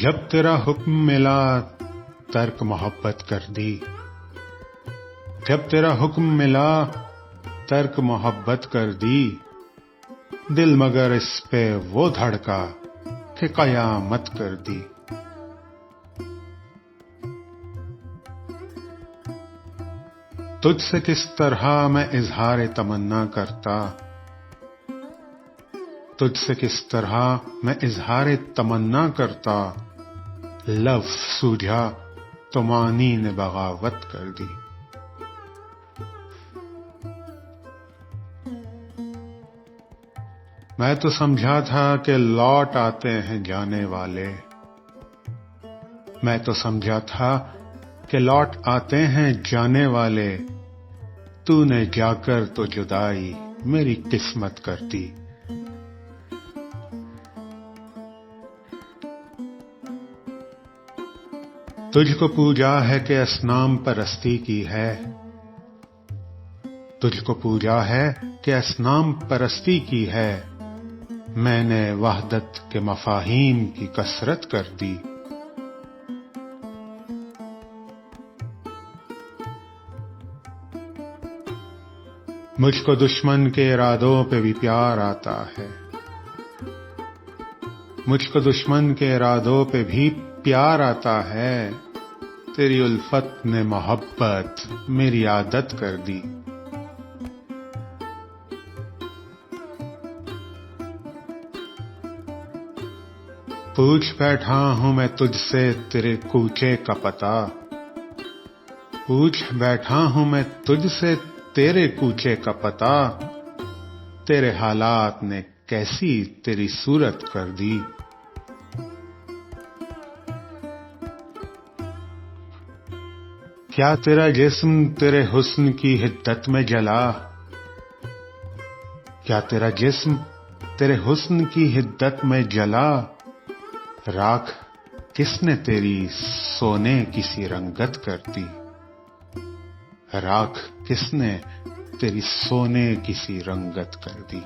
جب تیرا حکم ملا ترک محبت کر دی، جب تیرا حکم ملا ترک محبت کر دی، دل مگر اس پہ وہ دھڑکا کہ قیامت کر دی۔ تجھ سے کس طرح میں اظہار تمنا کرتا، تجھ سے کس طرح میں اظہار تمنا کرتا، لفظ سوجھا تو معنی نے بغاوت کر دی۔ میں تو سمجھا تھا کہ لوٹ آتے ہیں جانے والے، میں تو سمجھا تھا کہ لوٹ آتے ہیں جانے والے، تو نے جا کر تو جدائی میری قسمت کر دی۔ تجھ کو پوجا ہے کہ اصنام پرستی کی ہے، تجھ کو پوجا ہے کہ اصنام پرستی کی ہے، میں نے وحدت کے مفاہیم کی کثرت کر دی۔ مجھ کو دشمن کے ارادوں پہ بھی پیار آتا ہے، مجھ کو دشمن کے ارادوں پہ بھی پیار آتا ہے، تیری الفت نے محبت میری عادت کر دی۔ پوچھ بیٹھا ہوں میں تجھ سے تیرے کوچے کا پتہ، پوچھ بیٹھا ہوں میں تجھ سے تیرے کوچے کا پتہ، تیرے حالات نے کیسی تیری صورت کر دی۔ کیا تیرا جسم تیرے حسن کی حدت میں جلا، کیا تیرا جسم تیرے حسن کی حدت میں جلا، راکھ کس نے تیری سونے کی سی رنگت کر دی، راکھ کس نے تیری سونے کی سی رنگت کر دی۔